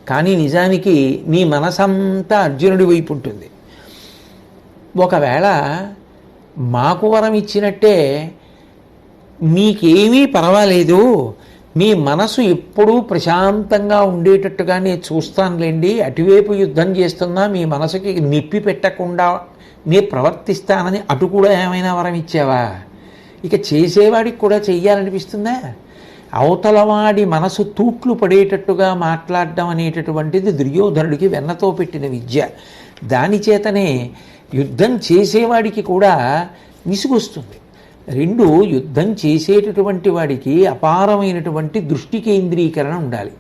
కానీ నిజానికి నీ మనసంతా అర్జునుడి వైపు ఉంటుంది. ఒకవేళ మాకు వరం ఇచ్చినట్టే నీకేమీ పర్వాలేదు, మీ మనసు ఎప్పుడూ ప్రశాంతంగా ఉండేటట్టుగా నేను చూస్తానులేండి, అటువైపు యుద్ధం చేస్తున్నా మీ మనసుకి నిప్పి పెట్టకుండా నేను ప్రవర్తిస్తానని అటు కూడా ఏమైనా వరం ఇచ్చావా? ఇక చేసేవాడికి కూడా చెయ్యాలనిపిస్తుందా? అవతలవాడి మనసు తూట్లు పడేటట్టుగా మాట్లాడడం అనేటటువంటిది దుర్యోధనుడికి వెన్నతో పెట్టిన విద్య. దానిచేతనే యుద్ధం చేసేవాడికి కూడా విసుగొస్తుంది. రెండు, యుద్ధం చేసేటటువంటి వాడికి అపారమైనటువంటి దృష్టి కేంద్రీకరణ ఉండాలి.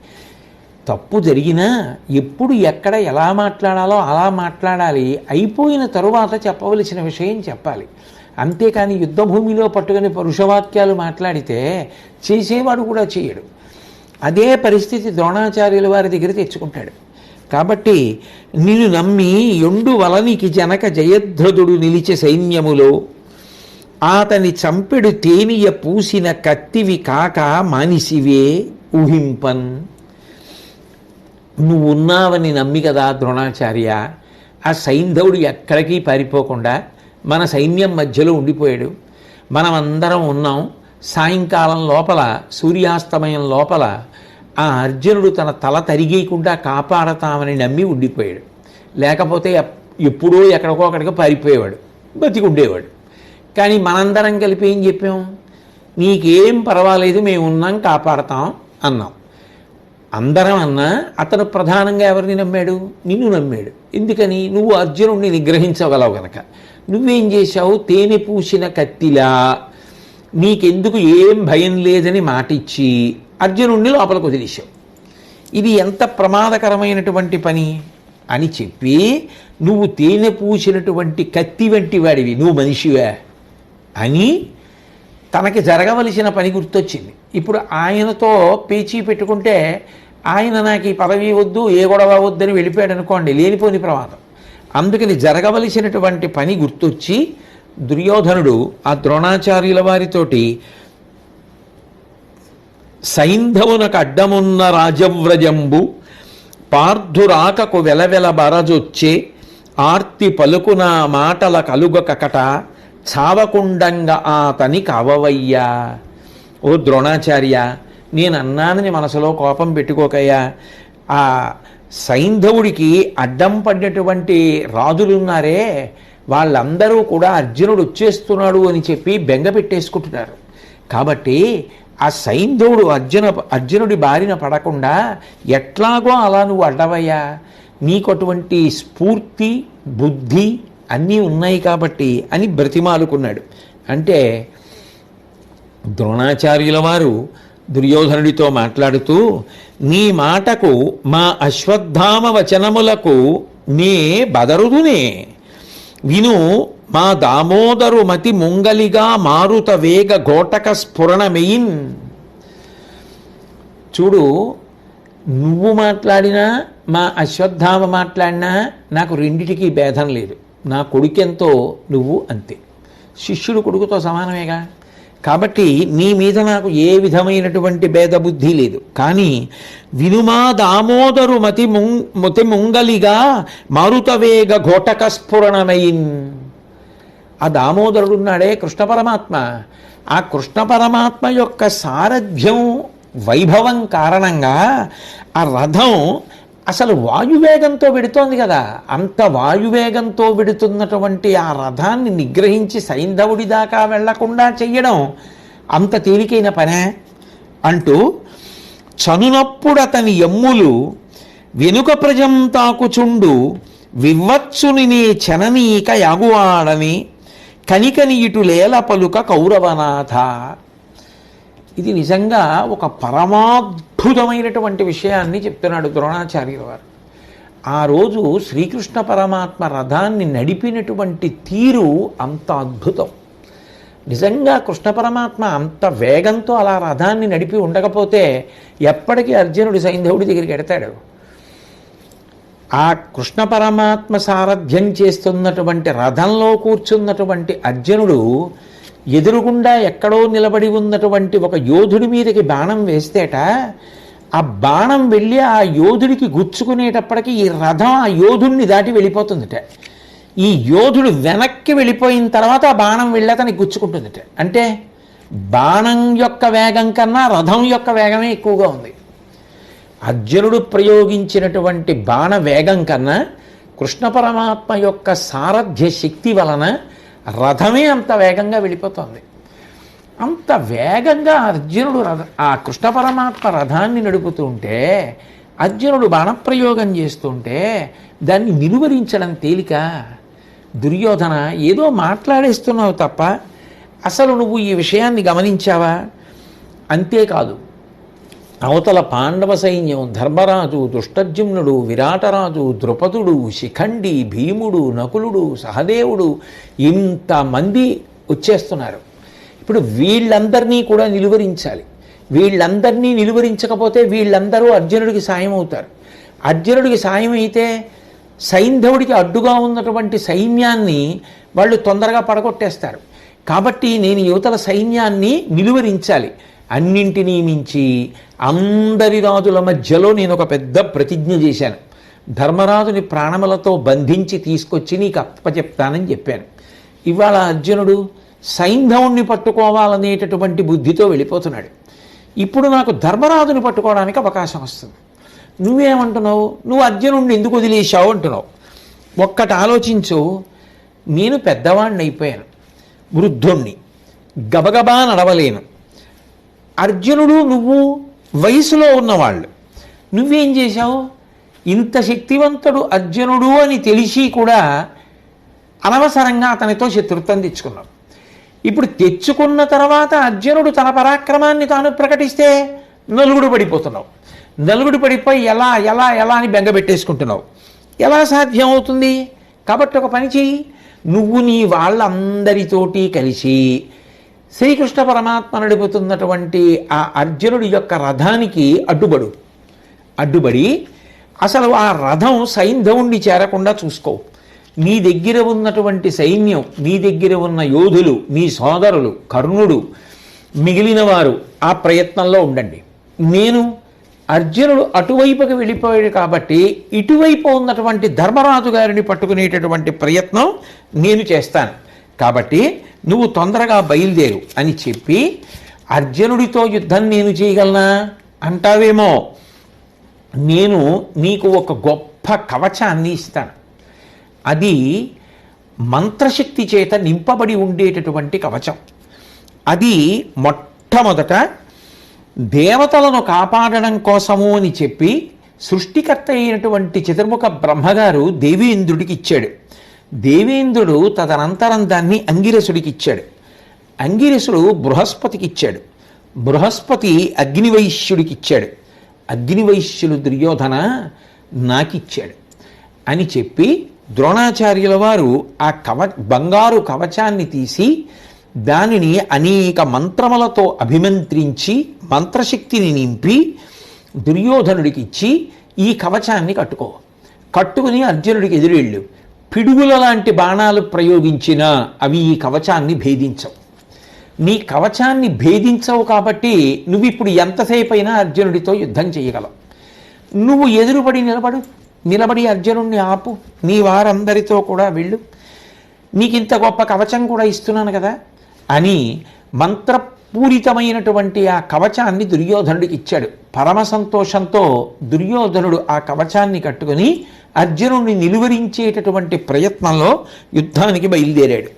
తప్పు జరిగినా ఎప్పుడు ఎక్కడ ఎలా మాట్లాడాలో అలా మాట్లాడాలి, అయిపోయిన తరువాత చెప్పవలసిన విషయం చెప్పాలి. అంతేకాని యుద్ధభూమిలో పట్టుకుని పరుషవాక్యాలు మాట్లాడితే చేసేవాడు కూడా చేయడు. అదే పరిస్థితి ద్రోణాచార్యుల వారి దగ్గర తెచ్చుకుంటాడు. కాబట్టి నిన్ను నమ్మి యొండు వలనికి జనక జయధ్రదుడు నిలిచే సైన్యములో ఆతని చంపెడు తేనియ పూసిన కత్తివి కాక మానిసివే ఊహింపన్. నువ్వున్నావని నమ్మి కదా ద్రోణాచార్య ఆ సైంధవుడు ఎక్కడికి పారిపోకుండా మన సైన్యం మధ్యలో ఉండిపోయాడు. మనమందరం ఉన్నాం. సాయంకాలం లోపల సూర్యాస్తమయం లోపల ఆ అర్జునుడు తన తల తరిగేయకుండా కాపాడతామని నమ్మి ఉండిపోయాడు. లేకపోతే ఎప్పుడో ఎక్కడికో అక్కడికి పారిపోయేవాడు, బతికి ఉండేవాడు. కానీ మనందరం కలిపి ఏం చెప్పాం? నీకేం పర్వాలేదు, మేము ఉన్నాం, కాపాడతాం అన్నాం. అందరం అన్నా అతను ప్రధానంగా ఎవరిని నమ్మాడు? నిన్ను నమ్మాడు. ఎందుకని? నువ్వు అర్జునుడిని నిగ్రహించగలవు గనక. నువ్వేం చేశావు? తేనె పూసిన కత్తిలా నీకెందుకు ఏం భయం లేదని మాటిచ్చి అర్జునుడిని లోపలికి వదిలేశావు. ఇది ఎంత ప్రమాదకరమైనటువంటి పని అని చెప్పి నువ్వు తేనె పూసినటువంటి కత్తి వంటి వాడివి, నువ్వు మనిషివే అని తనకి జరగవలసిన పని గుర్తొచ్చింది. ఇప్పుడు ఆయనతో పేచీ పెట్టుకుంటే ఆయన నాకు ఈ పదవి వద్దు, ఏ గొడవ వద్దని వెళ్ళిపోయాడు అనుకోండి, లేనిపోని ప్రమాదం. అందుకని జరగవలసినటువంటి పని గుర్తొచ్చి దుర్యోధనుడు ఆ ద్రోణాచార్యుల వారితోటి సైంధవునకు అడ్డమున్న రాజవ్రజంబు పార్థురాకకు వెలవెల బరజొచ్చే ఆర్తి పలుకున మాటల కలుగకట చావకుండంగా ఆతని కావవయ్యా. ఓ ద్రోణాచార్య, నేను అన్నానని మనసులో కోపం పెట్టుకోకయ్యా. ఆ సైంధవుడికి అడ్డం పడినటువంటి రాజులున్నారే వాళ్ళందరూ కూడా అర్జునుడు వచ్చేస్తున్నాడు అని చెప్పి బెంగ పెట్టేసుకుంటున్నారు. కాబట్టి ఆ సైంధవుడు అర్జునుడి బారిన పడకుండా ఎట్లాగో అలా నువ్వు అడ్డవయ్యా. నీకు అటువంటి స్ఫూర్తి, బుద్ధి, అన్నీ ఉన్నాయి కాబట్టి అని బ్రతిమాలుకున్నాడు. అంటే ద్రోణాచార్యుల వారు దుర్యోధనుడితో మాట్లాడుతూ, నీ మాటకు మా అశ్వత్థామ వచనములకు నే బదరుదునే, విను మా దామోదరు మతి ముంగలిగా మారుత వేగ ఘోటక స్ఫురణమెయిన్. చూడు, నువ్వు మాట్లాడినా మా అశ్వత్థామ మాట్లాడినా నాకు రెండిటికీ భేదం లేదు. నా కొడుకెంతో నువ్వు అంతే, శిష్యుడు కొడుకుతో సమానమేగా. కాబట్టి నీ మీద నాకు ఏ విధమైనటువంటి భేదబుద్ధి లేదు. కానీ వినుమా దామోదరు మతి ముంగలిగా మారుతవేగ ఘోటక స్ఫురణమయిన్. ఆ దామోదరుడున్నాడే కృష్ణ పరమాత్మ, ఆ కృష్ణ పరమాత్మ యొక్క సారథ్యం వైభవం కారణంగా ఆ రథం అసలు వాయువేగంతో వెడుతోంది కదా. అంత వాయువేగంతో వెడుతున్నటువంటి ఆ రథాన్ని నిగ్రహించి సైంధవుడి దాకా వెళ్లకుండా చెయ్యడం అంత తేలికైన పనే అంటూ, చనునప్పుడు అతని ఎమ్ములు వెనుక ప్రజం తాకుచుండు వివత్సుని నీ చననీక యాగువాడని కనికని ఇటులేల పలుక కౌరవనాథ. ఇది నిజంగా ఒక పరమాద్భుతమైనటువంటి విషయాన్ని చెప్తున్నాడు ద్రోణాచార్యుల వారు. ఆ రోజు శ్రీకృష్ణ పరమాత్మ రథాన్ని నడిపినటువంటి తీరు అంత అద్భుతం. నిజంగా కృష్ణ పరమాత్మ అంత వేగంతో అలా రథాన్ని నడిపి ఉండకపోతే ఎప్పటికీ అర్జునుడు సైంధవుడి దగ్గరికి ఎడతాడు. ఆ కృష్ణ పరమాత్మ సారథ్యం చేస్తున్నటువంటి రథంలో కూర్చున్నటువంటి అర్జునుడు ఎదురుగుండా ఎక్కడో నిలబడి ఉన్నటువంటి ఒక యోధుడి మీదకి బాణం వేస్తేట, ఆ బాణం వెళ్ళి ఆ యోధుడికి గుచ్చుకునేటప్పటికి ఈ రథం ఆ యోధుడిని దాటి వెళ్ళిపోతుందిట. ఈ యోధుడు వెనక్కి వెళ్ళిపోయిన తర్వాత ఆ బాణం వెళ్ళి అతనికి గుచ్చుకుంటుందిట. అంటే బాణం యొక్క వేగం కన్నా రథం యొక్క వేగమే ఎక్కువగా ఉంది. అర్జునుడు ప్రయోగించినటువంటి బాణ వేగం కన్నా కృష్ణ పరమాత్మ యొక్క సారథ్య శక్తి వలన రథమే అంత వేగంగా వెళ్ళిపోతుంది. అంత వేగంగా అర్జునుడు ఆ కృష్ణ పరమాత్మ రథాన్ని నడుపుతూ ఉంటే, అర్జునుడు బాణప్రయోగం చేస్తుంటే దాన్ని నిలువరించడం తేలిక. దుర్యోధన, ఏదో మాట్లాడేస్తున్నావు తప్ప అసలు నువ్వు ఈ విషయాన్ని గమనించావా? అంతేకాదు, అవతల పాండవ సైన్యం ధర్మరాజు, దుష్టర్జుమ్నుడు, విరాటరాజు, ద్రుపదుడు, శిఖండి, భీముడు, నకులుడు, సహదేవుడు ఇంతమంది వచ్చేస్తున్నారు. ఇప్పుడు వీళ్ళందరినీ కూడా నిలువరించాలి. వీళ్ళందరినీ నిలువరించకపోతే వీళ్ళందరూ అర్జునుడికి సాయం అవుతారు. అర్జునుడికి సాయం అయితే సైంధవుడికి అడ్డుగా ఉన్నటువంటి సైన్యాన్ని వాళ్ళు తొందరగా పడగొట్టేస్తారు. కాబట్టి నేను యువతల సైన్యాన్ని నిలువరించాలి. అన్నింటినీ మించి అందరి రాజుల మధ్యలో నేను ఒక పెద్ద ప్రతిజ్ఞ చేశాను. ధర్మరాజుని ప్రాణములతో బంధించి తీసుకొచ్చి నీకు అప్పచెప్తానని చెప్పాను. ఇవాళ అర్జునుడు సైంధవుణ్ణి పట్టుకోవాలనేటటువంటి బుద్ధితో వెళ్ళిపోతున్నాడు. ఇప్పుడు నాకు ధర్మరాజుని పట్టుకోవడానికి అవకాశం వస్తుంది. నువ్వేమంటున్నావు? నువ్వు అర్జునుడిని ఎందుకు వదిలేశావు అంటున్నావు. ఒక్కటి ఆలోచించు. నేను పెద్దవాడిని అయిపోయాను, వృద్ధుణ్ణి, గబగబా నడవలేను. అర్జునుడు నువ్వు వయసులో ఉన్నవాళ్ళు. నువ్వేం చేశావు? ఇంత శక్తివంతుడు అర్జునుడు అని తెలిసి కూడా అనవసరంగా అతనితో శత్రుత్వం తెచ్చుకున్నావు. ఇప్పుడు తెచ్చుకున్న తర్వాత అర్జునుడు తన పరాక్రమాన్ని తాను ప్రకటిస్తే నలుగుడు పడిపోతున్నావు. నలుగుడు పడిపోయి ఎలా ఎలా ఎలా అని బెంగబెట్టేసుకుంటున్నావు. ఎలా సాధ్యం అవుతుంది? కాబట్టి ఒక పని చెయ్యి. నువ్వు నీ వాళ్ళందరితోటి కలిసి శ్రీకృష్ణ పరమాత్మ నడుపుతున్నటువంటి ఆ అర్జునుడి యొక్క రథానికి అడ్డుబడి అసలు ఆ రథం సైంధవుణ్ణి చేరకుండా చూసుకో. నీ దగ్గర ఉన్నటువంటి సైన్యం, నీ దగ్గర ఉన్న యోధులు, నీ సోదరులు, కర్ణుడు, మిగిలిన వారు ఆ ప్రయత్నంలో ఉండండి. నేను అర్జునుడు అటువైపుకి వెళ్ళిపోయాడు కాబట్టి ఇటువైపు ఉన్నటువంటి ధర్మరాజు గారిని పట్టుకునేటటువంటి ప్రయత్నం నేను చేస్తాను. కాబట్టి నువ్వు తొందరగా బయలుదేరు అని చెప్పి, అర్జునుడితో యుద్ధం నేను చేయగలనా అంటావేమో, నేను నీకు ఒక గొప్ప కవచాన్ని ఇస్తాను. అది మంత్రశక్తి చేత నింపబడి ఉండేటటువంటి కవచం. అది మొట్టమొదట దేవతలను కాపాడడం కోసము అని చెప్పి సృష్టికర్త అయినటువంటి చతుర్ముఖ బ్రహ్మగారు దేవేంద్రుడికి ఇచ్చాడు. దేవేంద్రుడు తదనంతరం దాన్ని అంగిరసుడికి ఇచ్చాడు. అంగిరసుడు బృహస్పతికి ఇచ్చాడు. బృహస్పతి అగ్నివైశ్యుడికి ఇచ్చాడు. అగ్నివైశ్యులు దుర్యోధన నాకిచ్చాడు అని చెప్పి ద్రోణాచార్యుల వారు ఆ బంగారు కవచాన్ని తీసి దానిని అనేక మంత్రములతో అభిమంత్రించి మంత్రశక్తిని నింపి దుర్యోధనుడికి ఇచ్చి ఈ కవచాన్ని కట్టుకుని అర్జునుడికి ఎదురెళ్ళు, పిడుగుల లాంటి బాణాలు ప్రయోగించినా అవి ఈ కవచాన్ని భేదించవు. నీ కవచాన్ని భేదించవు కాబట్టి నువ్వు ఇప్పుడు ఎంతసేపు అయినా అర్జునుడితో యుద్ధం చేయగలవు. నువ్వు ఎదురుపడి నిలబడి అర్జునుడిని ఆపు, నీ వారందరితో కూడా వెళ్ళు, నీకింత గొప్ప కవచం కూడా ఇస్తున్నాను కదా అని మంత్రపూరితమైనటువంటి ఆ కవచాన్ని దుర్యోధనుడికి ఇచ్చాడు. పరమ సంతోషంతో దుర్యోధనుడు ఆ కవచాన్ని కట్టుకుని అర్జునుడిని నిలువరించేటటువంటి ప్రయత్నంలో యుద్ధానికి బయలుదేరాడు.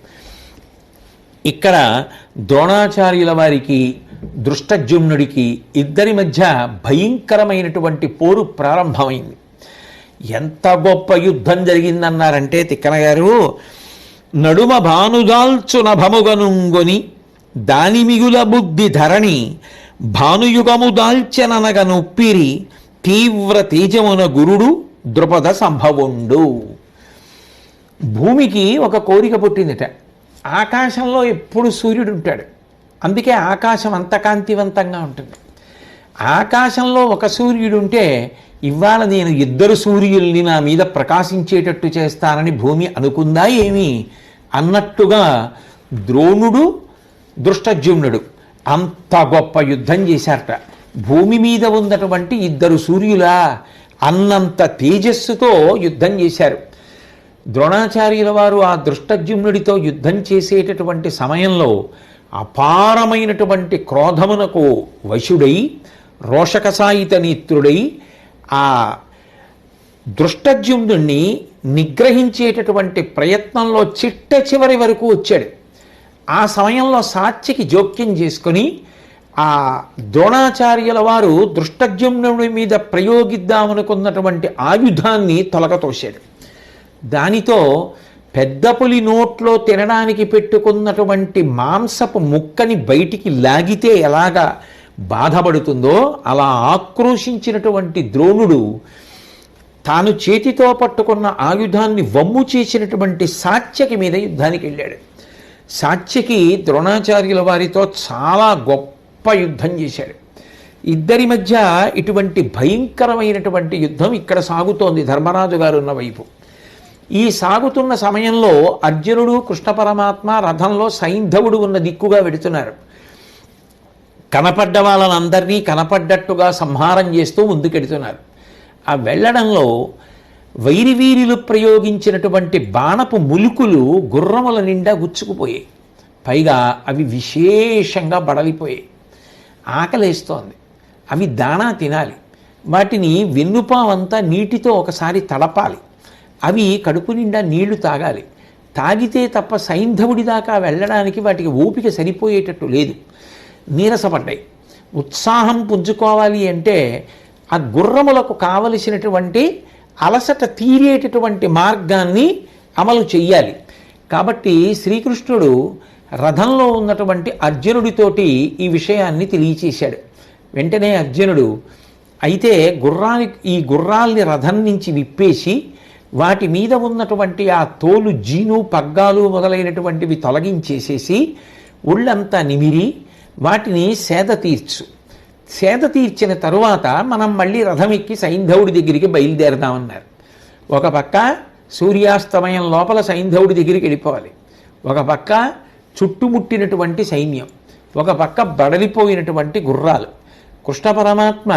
ఇక్కడ ద్రోణాచార్యుల వారికి దృష్టద్యుమ్నుడికి ఇద్దరి మధ్య భయంకరమైనటువంటి పోరు ప్రారంభమైంది. ఎంత గొప్ప యుద్ధం జరిగిందన్నారంటే తిక్కన గారు, నడుమ భానుదాల్చున భముగనుంగొని దాని మిగుల బుద్ధి ధరణి భానుయుగము దాల్చెననగ నొప్పిరి తీవ్ర తేజమున గురుడు ద్రుపద సంభవుండు. భూమికి ఒక కోరిక పుట్టిందిట. ఆకాశంలో ఎప్పుడు సూర్యుడు ఉంటాడు, అందుకే ఆకాశం అంత కాంతివంతంగా ఉంటుంది. ఆకాశంలో ఒక సూర్యుడు ఉంటే ఇవాళ నేను ఇద్దరు సూర్యుల్ని నా మీద ప్రకాశించేటట్టు చేస్తానని భూమి అనుకుందా ఏమి అన్నట్టుగా ద్రోణుడు దృష్టద్యుమ్నుడు అంత గొప్ప యుద్ధం చేశారట. భూమి మీద ఉన్నటువంటి ఇద్దరు సూర్యులా అన్నంత తేజస్సుతో యుద్ధం చేశారు. ద్రోణాచార్యుల వారు ఆ దృష్టద్యుమ్నుడితో యుద్ధం చేసేటటువంటి సమయంలో అపారమైనటువంటి క్రోధమునకు వశుడై రోషకసాయిత నేత్రుడై ఆ దృష్టద్యుమ్నుడిని నిగ్రహించేటటువంటి ప్రయత్నంలో చిట్ట చివరి వరకు వచ్చాడు. ఆ సమయంలో సాత్యకి జోక్యం చేసుకొని ఆ ద్రోణాచార్యుల వారు దృష్టద్యుమ్నుడి మీద ప్రయోగిద్దామనుకున్నటువంటి ఆయుధాన్ని తొలగతోశాడు. దానితో పెద్ద పులి నోట్లో తినడానికి పెట్టుకున్నటువంటి మాంసపు ముక్కని బయటికి లాగితే ఎలాగా బాధపడుతుందో అలా ఆక్రోశించినటువంటి ద్రోణుడు తాను చేతితో పట్టుకున్న ఆయుధాన్ని వమ్ము చేసినటువంటి సాత్యకి మీద యుద్ధానికి వెళ్ళాడు. సాత్యకి ద్రోణాచార్యుల వారితో చాలా గొప్ప యుద్ధం చేశాడు. ఇద్దరి మధ్య ఇటువంటి భయంకరమైనటువంటి యుద్ధం ఇక్కడ సాగుతోంది ధర్మరాజు గారు ఉన్న వైపు. ఈ సాగుతున్న సమయంలో అర్జునుడు కృష్ణ పరమాత్మ రథంలో సైంధవుడు ఉన్న దిక్కుగా వెడుతున్నారు. కనపడ్డ వాళ్ళనందరినీ కనపడ్డట్టుగా సంహారం చేస్తూ ముందుకెడుతున్నారు. ఆ వెళ్ళడంలో వైరివీరులు ప్రయోగించినటువంటి బాణపు ములుకులు గుర్రముల నిండా గుచ్చుకుపోయాయి. పైగా అవి విశేషంగా బడలిపోయాయి. ఆకలేస్తోంది, అవి దాణా తినాలి. వాటిని వెన్నుపావంతా నీటితో ఒకసారి తడపాలి. అవి కడుపు నిండా నీళ్లు తాగాలి. తాగితే తప్ప సైంధవుడి దాకా వెళ్ళడానికి వాటికి ఓపిక సరిపోయేటట్టు లేదు. నీరసపడ్డాయి. ఉత్సాహం పుంజుకోవాలి అంటే ఆ గుర్రములకు కావలసినటువంటి అలసట తీరేటటువంటి మార్గాన్ని అమలు చెయ్యాలి. కాబట్టి శ్రీకృష్ణుడు రథంలో ఉన్నటువంటి అర్జునుడితోటి ఈ విషయాన్ని తెలియచేశాడు. వెంటనే అర్జునుడు అయితే ఈ గుర్రాల్ని రథం నుంచి విప్పేసి వాటి మీద ఉన్నటువంటి ఆ తోలు జీను పగ్గాలు మొదలైనటువంటివి తొలగించేసేసి ఒళ్ళంతా నిమిరి వాటిని సేద తీర్చిన తరువాత మనం మళ్ళీ రథం ఎక్కి సైంధవుడి దగ్గరికి బయలుదేరదామన్నారు. ఒక పక్క సూర్యాస్తమయం లోపల సైంధవుడి దగ్గరికి వెళ్ళిపోవాలి, ఒక పక్క చుట్టుముట్టినటువంటి సైన్యం, ఒక పక్క బడలిపోయినటువంటి గుర్రాలు. కృష్ణ పరమాత్మ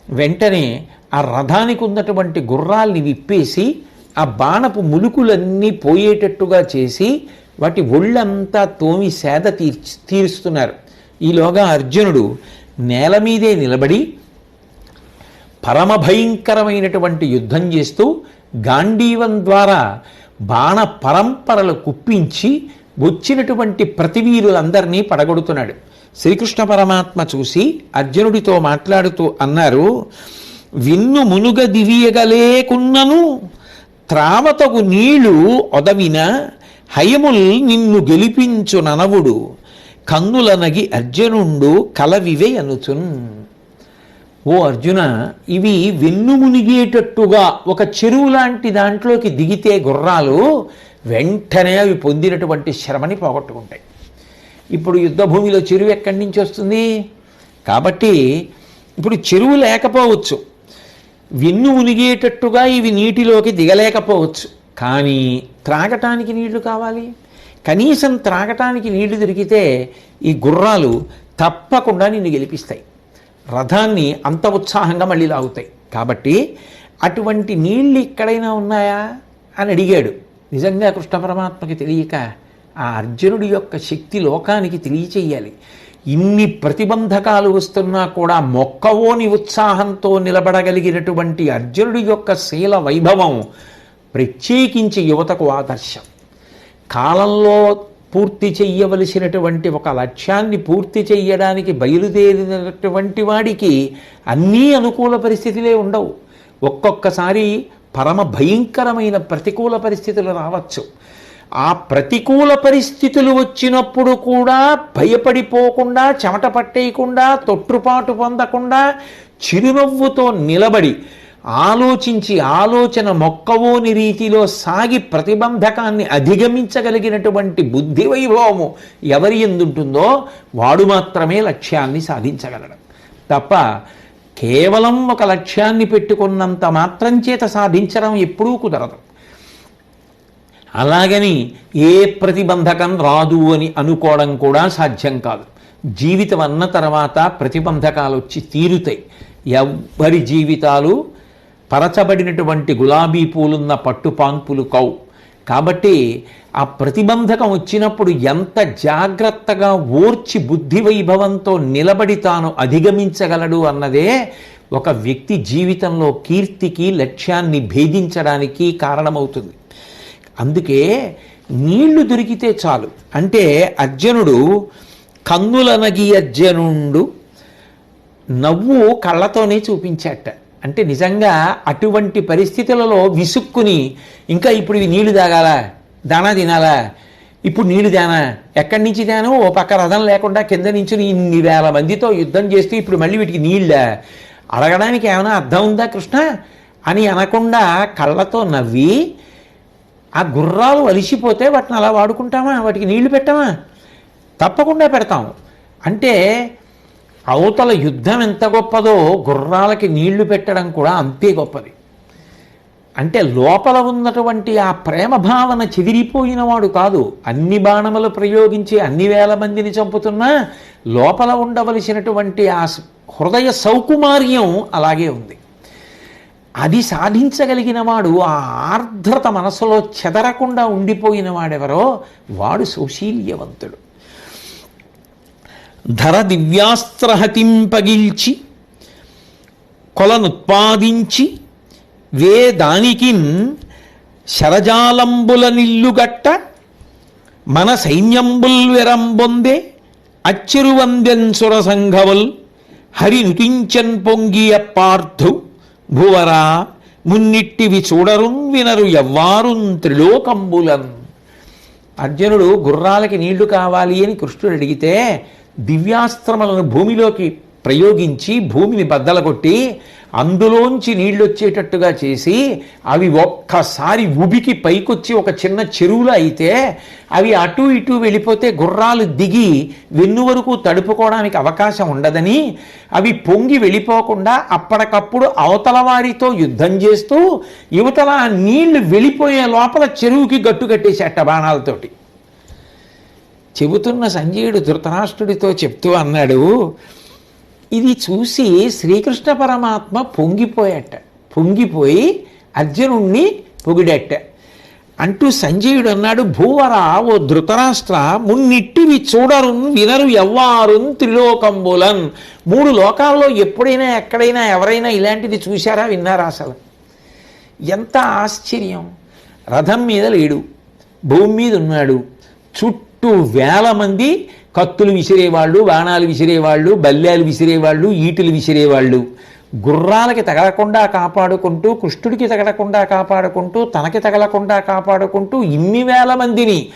వెంటనే ఆ రథానికి ఉన్నటువంటి గుర్రాల్ని విప్పేసి ఆ బాణపు ములుకులన్నీ పోయేటట్టుగా చేసి వాటి ఒళ్ళంతా తోమి సేద తీరుస్తున్నారు. ఈలోగా అర్జునుడు నేల మీదే నిలబడి పరమ భయంకరమైనటువంటి యుద్ధం చేస్తూ గాంధీవం ద్వారా బాణ పరంపరలు కుప్పించి వచ్చినటువంటి ప్రతివీరులందరినీ పడగొడుతున్నాడు. శ్రీకృష్ణ పరమాత్మ చూసి అర్జునుడితో మాట్లాడుతూ అన్నారు, విన్ను మునుగ దివియగలేకున్నను త్రావతగు నీళ్లు ఒదవిన హయముల్ నిన్ను గెలిపించు ననవుడు కన్నులనగి అర్జునుండు కలవివే అనుచున్. ఓ అర్జున, ఇవి వెన్ను మునిగేటట్టుగా ఒక చెరువు లాంటి దాంట్లోకి దిగితే గుర్రాలు వెంటనే అవి పొందినటువంటి శ్రమని పోగొట్టుకుంటాయి. ఇప్పుడు యుద్ధభూమిలో చెరువు ఎక్కడి నుంచి వస్తుంది? కాబట్టి ఇప్పుడు చెరువు లేకపోవచ్చు, వెన్ను మునిగేటట్టుగా ఇవి నీటిలోకి దిగలేకపోవచ్చు, కానీ త్రాగటానికి నీళ్లు కావాలి. కనీసం త్రాగటానికి నీళ్లు దొరికితే ఈ గుర్రాలు తప్పకుండా నిన్ను గెలిపిస్తాయి, రథాన్ని అంత ఉత్సాహంగా మళ్ళీ లాగుతాయి. కాబట్టి అటువంటి నీళ్ళు ఎక్కడైనా ఉన్నాయా అని అడిగాడు. నిజంగా కృష్ణ పరమాత్మకి తెలియక ఆ అర్జునుడి యొక్క శక్తి లోకానికి తెలియచేయాలి. ఇన్ని ప్రతిబంధకాలు వస్తున్నా కూడా మొక్కవోని ఉత్సాహంతో నిలబడగలిగినటువంటి అర్జునుడి యొక్క శీల వైభవం ప్రత్యేకించి యువతకు ఆదర్శం. కాలంలో పూర్తి చెయ్యవలసినటువంటి ఒక లక్ష్యాన్ని పూర్తి చెయ్యడానికి బయలుదేరినటువంటి వాడికి అన్నీ అనుకూల పరిస్థితులే ఉండవు. ఒక్కొక్కసారి పరమ భయంకరమైన ప్రతికూల పరిస్థితులు రావచ్చు. ఆ ప్రతికూల పరిస్థితులు వచ్చినప్పుడు కూడా భయపడిపోకుండా, చెమట పట్టేయకుండా, తొట్టుపాటు పొందకుండా చిరునవ్వుతో నిలబడి ఆలోచించి ఆలోచన మొక్కవోని రీతిలో సాగి ప్రతిబంధకాన్ని అధిగమించగలిగినటువంటి బుద్ధి వైభవము ఎవరి ఎందుంటుందో వాడు మాత్రమే లక్ష్యాన్ని సాధించగలడు. తప్ప కేవలం ఒక లక్ష్యాన్ని పెట్టుకున్నంత మాత్రం చేత సాధించడం ఎప్పుడూ కుదరదు. అలాగని ఏ ప్రతిబంధకం రాదు అని అనుకోవడం కూడా సాధ్యం కాదు. జీవితం అన్న తర్వాత ప్రతిబంధకాలు వచ్చి తీరుతాయి. ఎవ్వరి జీవితాలు పరచబడినటువంటి గులాబీ పూలున్న పట్టుపాన్పులు కావు. కాబట్టి ఆ ప్రతిబంధకం వచ్చినప్పుడు ఎంత జాగ్రత్తగా ఓర్చి బుద్ధి వైభవంతో నిలబడి తాను అధిగమించగలడు అన్నదే ఒక వ్యక్తి జీవితంలో కీర్తికి, లక్ష్యాన్ని భేదించడానికి కారణమవుతుంది. అందుకే నీళ్లు దొరికితే చాలు. అంటే అర్జునుడు కన్నులనగి అర్జునుండు నవ్వు కళ్ళతోనే చూపించాట. అంటే నిజంగా అటువంటి పరిస్థితులలో విసుక్కుని ఇంకా ఇప్పుడు ఇవి నీళ్లు తాగాలా, దానా తినాలా, ఇప్పుడు నీళ్లు దానా, ఎక్కడి నుంచి దాను, ఓ పక్క రథం లేకుండా కింద నుంచి ఇన్ని వేల మందితో యుద్ధం చేస్తూ ఇప్పుడు మళ్ళీ వీటికి నీళ్ళ అడగడానికి ఏమైనా అర్థం ఉందా కృష్ణ అని అనకుండా కళ్ళతో నవ్వి, ఆ గుర్రాలు అలిసిపోతే వాటిని అలా వాడుకుంటామా, వాటికి నీళ్లు పెట్టామా? తప్పకుండా పెడతాం. అంటే అవతల యుద్ధం ఎంత గొప్పదో గుర్రాలకి నీళ్లు పెట్టడం కూడా అంతే గొప్పది. అంటే లోపల ఉన్నటువంటి ఆ ప్రేమ భావన చెదిరిపోయిన వాడు కాదు. అన్ని బాణములు ప్రయోగించి అన్ని వేల మందిని చంపుతున్నా లోపల ఉండవలసినటువంటి ఆ హృదయ సౌకుమార్యం అలాగే ఉంది. అది సాధించగలిగిన వాడు, ఆ ఆర్ద్రత మనసులో చెదరకుండా ఉండిపోయిన వాడెవరో వాడు సౌశీల్యవంతుడు. ధర దివ్యాస్త్రహతింపగిల్చి కొలనుత్పాదించి వేదానికి శరజాలంబుల నిల్లుగట్ట మన సైన్యంబుల్ వెరంబొందే అచ్చిరువందెన్సుర సంఘవల్ హరి నుతించన్ పొంగియ పార్థు భువరా మున్నిట్టివి చూడరున్ వినరు ఎవ్వారున్ త్రిలోకంబులన్. అర్జునుడు గుర్రాలకి నీళ్లు కావాలి అని కృష్ణుడు అడిగితే దివ్యాస్త్రములను భూమిలోకి ప్రయోగించి భూమిని బద్దలగొట్టి అందులోంచి నీళ్ళు వచ్చేటట్టుగా చేసి అవి ఒక్కసారి ఉబికి పైకొచ్చి ఒక చిన్న చెరువులో అయితే అవి అటు ఇటు వెళ్ళిపోతే గుర్రాలు దిగి వెన్ను వరకు తడుపుకోవడానికి అవకాశం ఉండదని అవి పొంగి వెళ్ళిపోకుండా అప్పటికప్పుడు అవతల వారితో యుద్ధం చేస్తూ యువతల నీళ్లు వెళ్ళిపోయే లోపల చెరువుకి గట్టు కట్టేసేట బాణాలతోటి. చెబుతున్న సంజయుడు ధృతరాష్ట్రుడితో చెప్తూ అన్నాడు, ఇది చూసి శ్రీకృష్ణ పరమాత్మ పొంగిపోయాట. పొంగిపోయి అర్జునుణ్ణి పొగిడేట. అంటూ సంజయుడు అన్నాడు, భూవరా ఓ ధృతరాష్ట్ర మున్నిట్టివి చూడరున్ వినరు ఎవ్వారున్ త్రిలోకంబులన్. 3 లోకాల్లో ఎప్పుడైనా ఎక్కడైనా ఎవరైనా ఇలాంటిది చూశారా, విన్నారా? అసలు ఎంత ఆశ్చర్యం. రథం మీద లేడు, భూమి మీద ఉన్నాడు. చుట్టూ వేల మంది కత్తులు విసిరేవాళ్ళు, బాణాలు విసిరేవాళ్ళు, బల్యాలు విసిరేవాళ్ళు, ఈటులు విసిరేవాళ్ళు. గుర్రాలకి తగలకుండా కాపాడుకుంటూ, కృష్ణుడికి తగలకుండా కాపాడుకుంటూ, తనకి తగలకుండా కాపాడుకుంటూ ఇన్ని వేల మందిని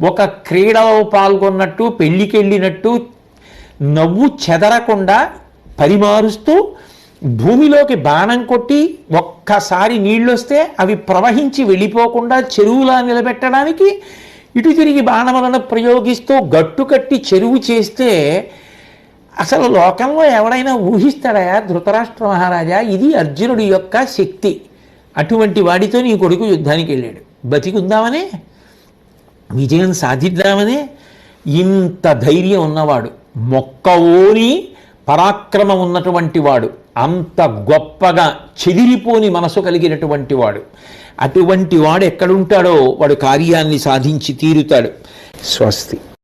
ఒక క్రీడలో పాల్గొన్నట్టు, పెళ్ళికెళ్ళినట్టు నవ్వు చెదరకుండా పరిమారుస్తూ, భూమిలోకి బాణం కొట్టి ఒక్కసారి నీళ్ళొస్తే అవి ప్రవహించి వెళ్ళిపోకుండా చెరువులా నిలబెట్టడానికి ఇటు తిరిగి బాణములను ప్రయోగిస్తూ గట్టు కట్టి చెరువు చేస్తే అసలు లోకంలో ఎవడైనా ఊహిస్తాడయా ధృతరాష్ట్ర మహారాజా? ఇది అర్జునుడి యొక్క శక్తి. అటువంటి వాడితో నీ కొడుకు యుద్ధానికి వెళ్ళాడు. బతికుందామనే, విజయం సాధిద్దామనే. ఇంత ధైర్యం ఉన్నవాడు, మొక్కవోని పరాక్రమం ఉన్నటువంటి వాడు, అంత గొప్పగా చెదిరిపోని మనసు కలిగినటువంటి వాడు. అటువంటి వాడు ఎక్కడుంటాడో వాడు కార్యాన్ని సాధించి తీరుతాడు. స్వస్తి.